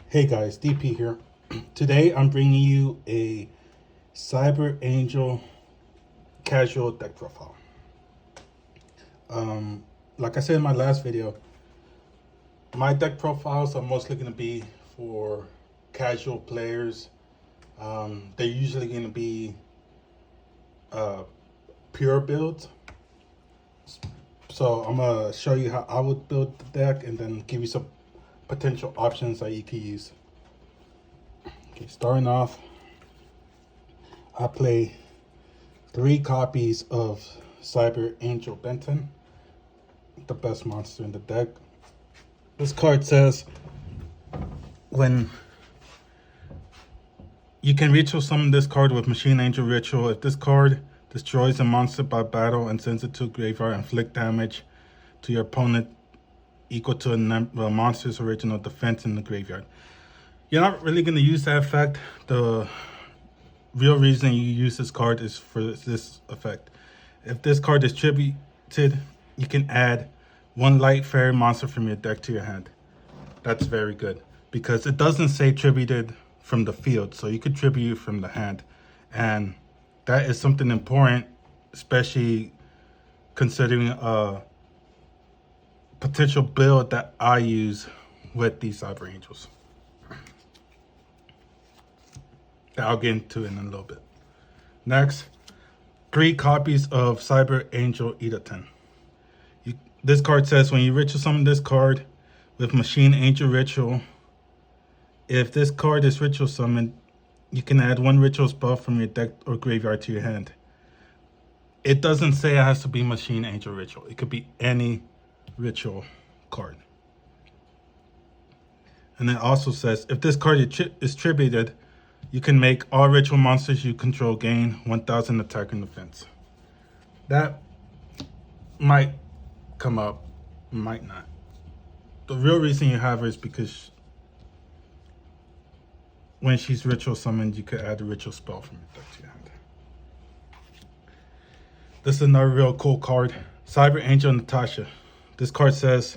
Hey guys, DP here. Today I'm bringing you a Cyber Angel casual deck profile. Like I said in my last video, my deck profiles are mostly going to be for casual players. They're usually going to be pure builds. So I'm going to show you how I would build the deck and then give you some potential options that you can use. Okay, starting off, I play 3 copies of Cyber Angel Benton, the best monster in the deck. This card says when you can ritual summon this card with Machine Angel Ritual. If this card destroys a monster by battle and sends it to a graveyard, inflict damage to your opponent equal to a monster's original defense in the graveyard. You're not really going to use that effect. The real reason you use this card is for this effect. If this card is tributed, you can add 1 light fairy monster from your deck to your hand. That's very good because it doesn't say tributed from the field, so you could tribute from the hand, and that is something important, especially considering a potential build that I use with these Cyber Angels. I'll get into it in a little bit. Next, 3 copies of Cyber Angel Edaton. This card says when you ritual summon this card with Machine Angel Ritual, if this card is ritual summoned, you can add 1 ritual spell from your deck or graveyard to your hand. It doesn't say it has to be Machine Angel Ritual. It could be any ritual card. And it also says if this card is tributed, you can make all ritual monsters you control gain 1,000 attack and defense. That might come up, might not. The real reason you have her is because when she's ritual summoned, you could add a ritual spell from your deck to your hand. This is another real cool card, Cyber Angel Natasha. This card says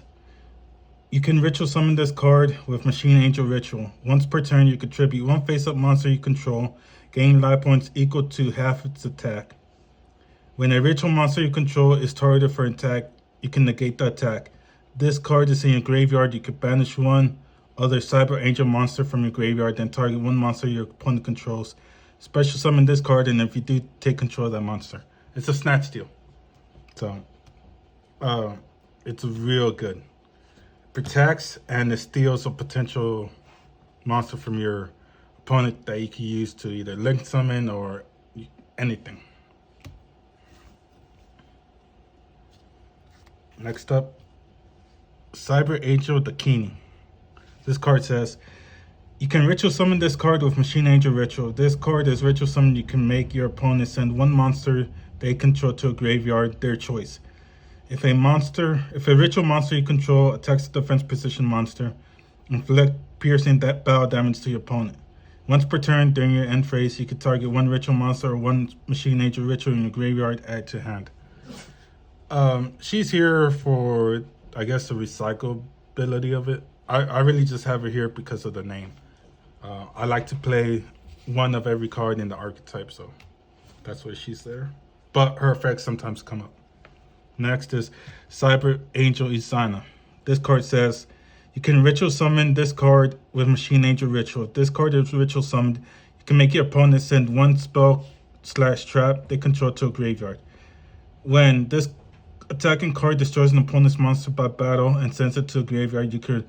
you can ritual summon this card with Machine Angel Ritual. Once per turn, you contribute 1 face-up monster you control, gain life points equal to half its attack. When a ritual monster you control is targeted for attack, you can negate the attack. This card is in your graveyard. You can banish 1 other Cyber Angel monster from your graveyard, then target 1 monster your opponent controls. Special summon this card, and if you do, take control of that monster. It's a snatch steal. So, it's real good. Protects and it steals a potential monster from your opponent that you can use to either link summon or anything. Next up, Cyber Angel Dakini. This card says you can ritual summon this card with Machine Angel Ritual. This card is ritual summon. You can make your opponent send 1 monster they control to a graveyard, their choice. If a ritual monster you control attacks a defense position monster, inflict piercing battle damage to your opponent. Once per turn during your end phase, you can target 1 ritual monster or 1 Machine Angel Ritual in your graveyard, add to hand. She's here for, I guess, the recyclability of it. I really just have her here because of the name. I like to play 1 of every card in the archetype, so that's why she's there. But her effects sometimes come up. Next is Cyber Angel Izana. This card says you can ritual summon this card with Machine Angel Ritual. If this card is ritual summoned, you can make your opponent send 1 spell/trap they control to a graveyard. When this attacking card destroys an opponent's monster by battle and sends it to a graveyard, you could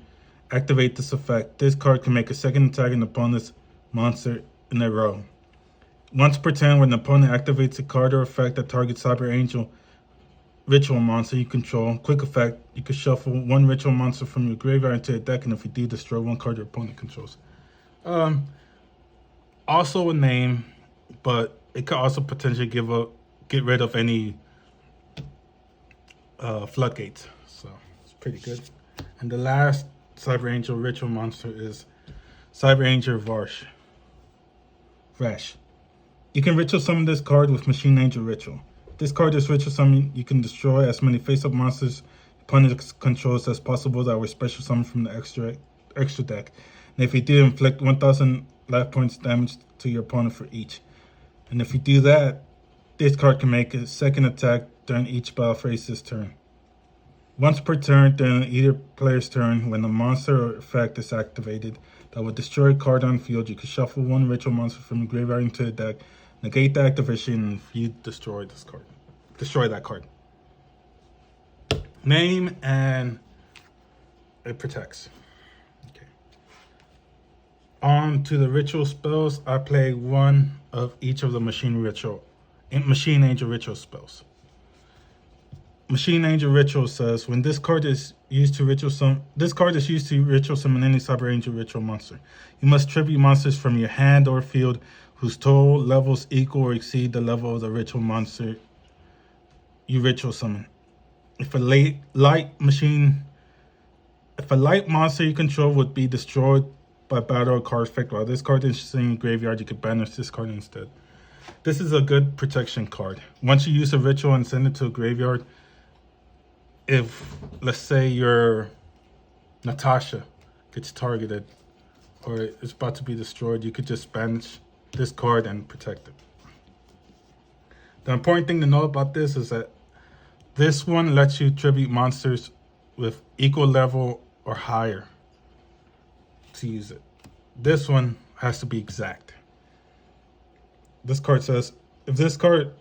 activate this effect. This card can make a second attack on opponent's monster in a row. Once per turn, when the opponent activates a card or effect that targets Cyber Angel Ritual monster you control, quick effect, you can shuffle 1 ritual monster from your graveyard into a deck, and if you do, destroy 1 card your opponent controls. Also a name, but it could also potentially get rid of any floodgates. So it's pretty good. And the last Cyber Angel Ritual monster is Cyber Angel Vash. You can ritual summon this card with Machine Angel Ritual. This card is ritual summon. You can destroy as many face-up monsters opponent controls as possible that were special summoned from the extra deck. And if you do, inflict 1,000 life points damage to your opponent for each. And if you do that, this card can make a second attack during each battle phase this turn. Once per turn during either player's turn, when a monster or effect is activated that will destroy a card on the field, you can shuffle one ritual monster from the graveyard into the deck, negate the activation, and you destroy this card. Destroy that card. Name and it protects. Okay. On to the ritual spells. I play one of each of the Machine Angel ritual spells. Machine Angel Ritual says when this card is used to ritual summon any Cyber Angel ritual monster. You must tribute monsters from your hand or field whose total levels equal or exceed the level of the ritual monster you ritual summon. If a light monster you control would be destroyed by battle or card effect while this card is in your graveyard, you could banish this card instead. This is a good protection card. Once you use a ritual and send it to a graveyard, if, let's say, your Natasha gets targeted or is about to be destroyed, you could just banish this card and protect it. The important thing to know about this is that this one lets you tribute monsters with equal level or higher to use it. This one has to be exact. This card says, if this card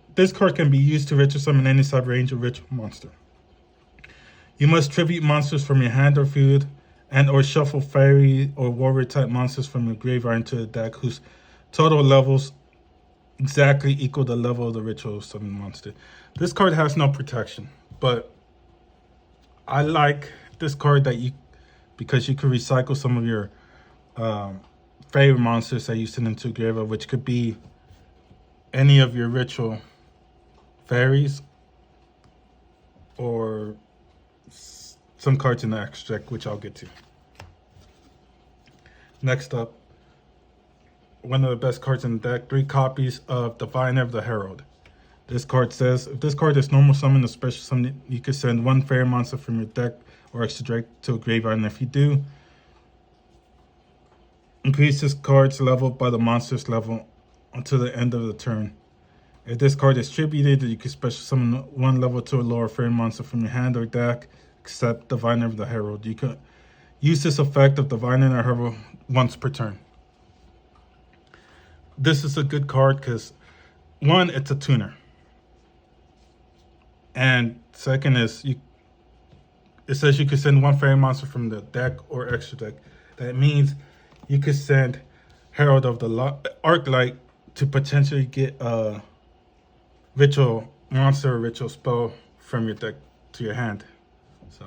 can be used to ritual summon any Cyber Angel ritual monster. You must tribute monsters from your hand or field and or shuffle fairy or warrior type monsters from your graveyard into the deck whose total levels exactly equal the level of the ritual summon monster. This card has no protection, but I like this card because you can recycle some of your favorite monsters that you send into a graveyard, which could be any of your ritual fairies or some cards in the extract, which I'll get to. Next up, one of the best cards in the deck, 3 copies of Diviner of the Herald. This card says, if this card is normal summon or special summon, you can send 1 fairy monster from your deck or extract to a graveyard, and if you do, increase this card's level by the monster's level until the end of the turn. If this card is tributed, you can special summon 1 level to a lower fairy monster from your hand or deck, except Diviner of the Herald. You can use this effect of Diviner of the Herald once per turn. This is a good card because, one, it's a tuner. And second is, it says you can send 1 fairy monster from the deck or extra deck. That means you could send Herald of the Arclight to potentially get a ritual monster or ritual spell from your deck to your hand. So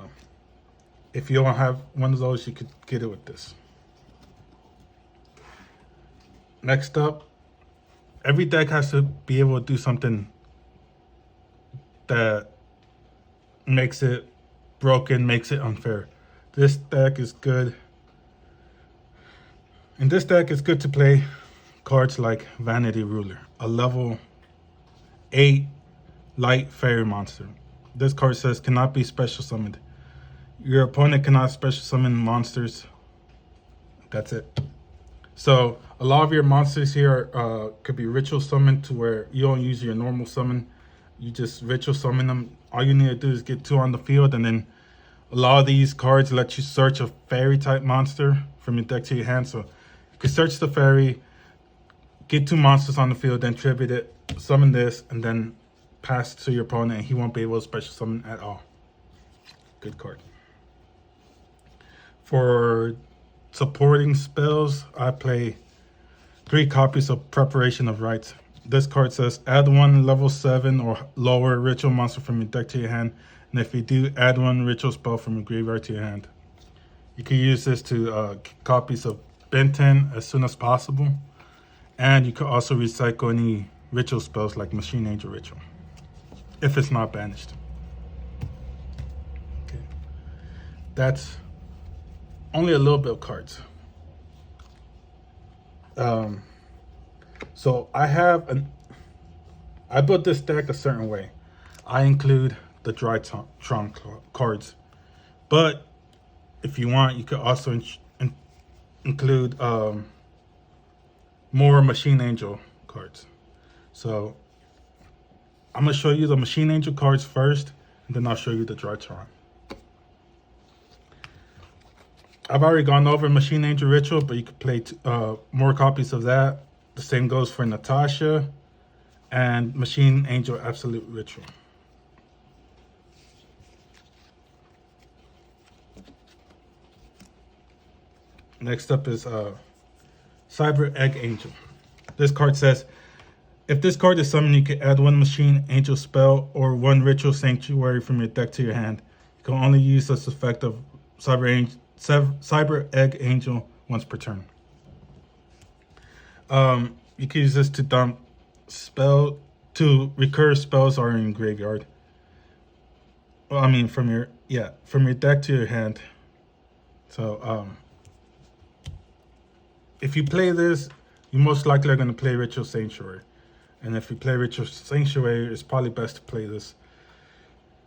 if you don't have one of those, you could get it with this. Next up, every deck has to be able to do something that makes it broken, makes it unfair. This deck is good. In this deck, it's good to play cards like Vanity Ruler, a level 8 light fairy monster. This card says cannot be special summoned. Your opponent cannot special summon monsters. That's it. So a lot of your monsters here could be ritual summoned to where you don't use your normal summon. You just ritual summon them. All you need to do is get 2 on the field, and then a lot of these cards let you search a fairy type monster from your deck to your hand. So you can search the fairy, get 2 monsters on the field, then tribute it, summon this, and then pass to your opponent, and he won't be able to special summon at all. Good card. For supporting spells, I play 3 copies of Preparation of Rites. This card says add 1 level 7 or lower ritual monster from your deck to your hand, and if you do, add 1 ritual spell from your graveyard to your hand. You can use this to copies of Benton as soon as possible, and you can also recycle any ritual spells like Machine Angel Ritual if it's not banished. Okay, that's only a little bit of cards. So I built this deck a certain way. I include the Drytron cards, but if you want, you could also include more Machine Angel cards. So I'm gonna show you the Machine Angel cards first, and then I'll show you the Drytron. I've already gone over Machine Angel Ritual, but you could play more copies of that. The same goes for Natasha and Machine Angel Absolute Ritual. Next up is Cyber Egg Angel. This card says, if this card is summoned, you can add one Machine Angel spell or one Ritual Sanctuary from your deck to your hand. You can only use this effect of Cyber Egg Angel once per turn. You can use this to dump recur spells are in graveyard. Well, I mean from your deck to your hand. So if you play this, you most likely are going to play Ritual Sanctuary. And if you play Ritual Sanctuary, it's probably best to play this.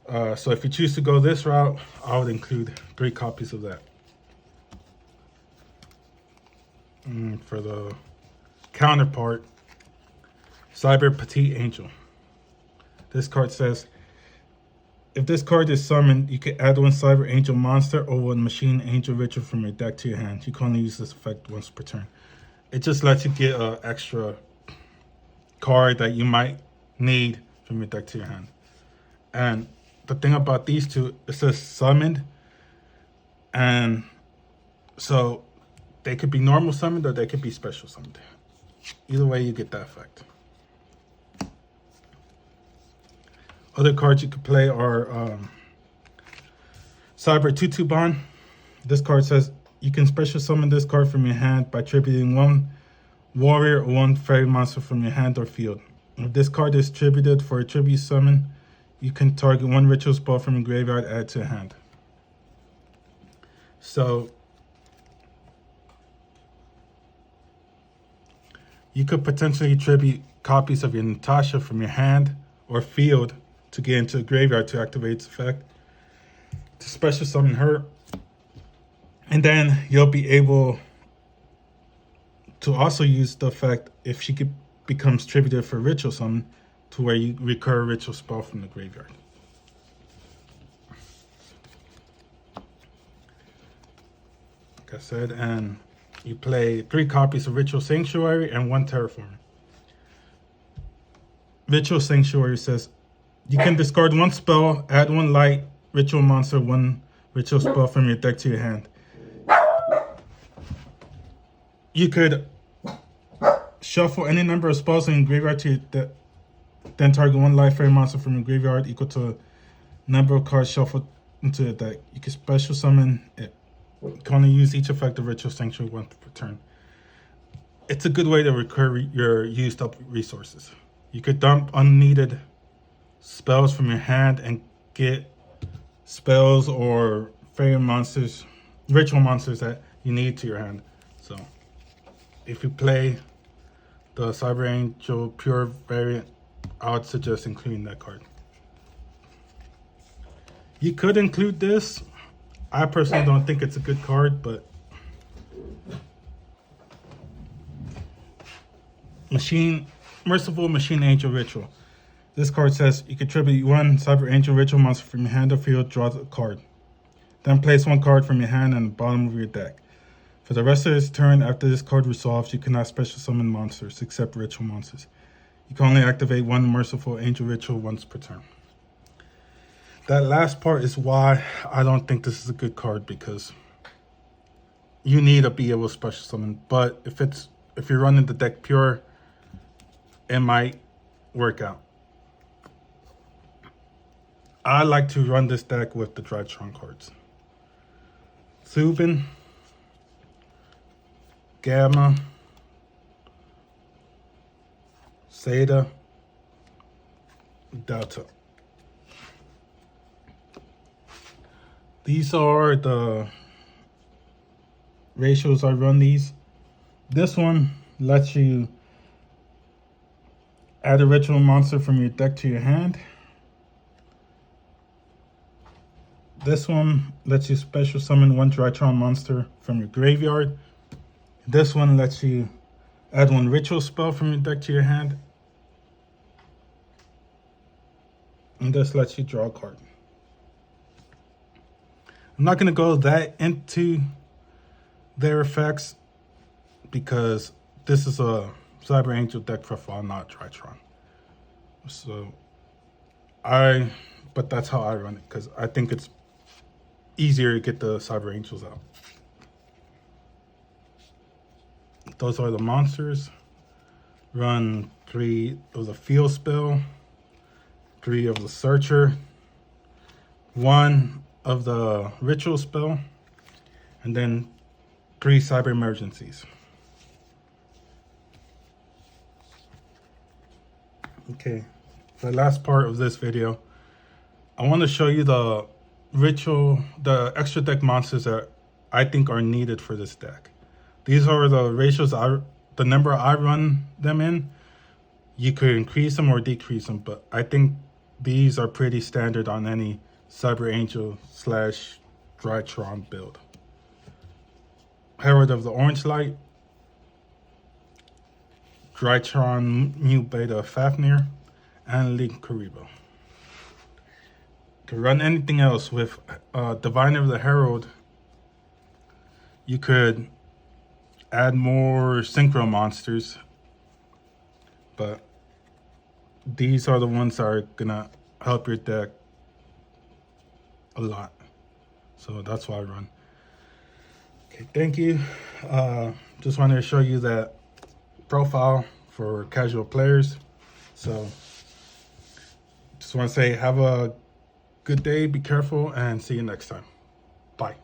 So if you choose to go this route, I would include 3 copies of that. For the counterpart, Cyber Petite Angel. This card says, if this card is summoned, you can add one Cyber Angel monster or one Machine Angel Ritual from your deck to your hand. You can only use this effect once per turn. It just lets you get an extra card that you might need from your deck to your hand. And the thing about these two, it says summoned, and so they could be normal summoned or they could be special summoned. Either way, you get that effect. Other cards you could play are Cyber 2/2 Bond. This card says you can special summon this card from your hand by tributing one warrior or one fairy monster from your hand or field. If this card is tributed for a tribute summon, you can target one ritual spell from your graveyard, add to your hand. So you could potentially tribute copies of your Natasha from your hand or field to get into the graveyard to activate its effect, to special summon her, and then you'll be able to also use the effect if she becomes tributed for ritual summon, to where you recur a ritual spell from the graveyard. Like I said, and you play 3 copies of Ritual Sanctuary and 1 Terraformer. Ritual Sanctuary says you can discard 1 spell, add 1 light ritual monster, 1 ritual spell from your deck to your hand. You could shuffle any number of spells in your graveyard to your deck, then target 1 light fairy monster from your graveyard equal to the number of cards shuffled into the deck. You can special summon it. You can only use each effect of Ritual Sanctuary once per turn. It's a good way to recur your used up resources. You could dump unneeded spells from your hand and get spells or fairy monsters, ritual monsters that you need to your hand. So if you play the Cyber Angel Pure variant, I would suggest including that card. You could include this. I personally don't think it's a good card, but Merciful Machine Angel Ritual. This card says you can tribute 1 Cyber Angel Ritual monster from your hand or field, draw a card. Then place 1 card from your hand on the bottom of your deck. For the rest of this turn, after this card resolves, you cannot special summon monsters except ritual monsters. You can only activate 1 Merciful Angel Ritual once per turn. That last part is why I don't think this is a good card, because you need to be able to special summon. But if you're running the deck pure, it might work out. I like to run this deck with the Drytron cards. Subin, Gamma, Zeta, Delta. These are the ratios I run these. This one lets you add a ritual monster from your deck to your hand. This one lets you special summon 1 Drytron monster from your graveyard. This one lets you add one ritual spell from your deck to your hand. And this lets you draw a card. I'm not going to go that into their effects because this is a Cyber Angel deck profile, not Drytron. So but that's how I run it because I think it's easier to get the Cyber Angels out. Those are the monsters. Run 3 of the field spell, 3 of the searcher, 1 of the ritual spell, and then 3 cyber emergencies. Okay, the last part of this video, I want to show you the extra deck monsters that I think are needed for this deck. These are the ratios, the number I run them in. You could increase them or decrease them, but I think these are pretty standard on any Cyber Angel / Drytron build. Herald of the Orange Light, Drytron Mute Beta Fafnir, and Link Karibo. To run anything else with Diviner of the Herald, you could add more synchro monsters, but these are the ones that are gonna help your deck a lot. So that's why I run. Okay, thank you. Just wanted to show you that profile for casual players. So just want to say have a good day, be careful, and see you next time. Bye.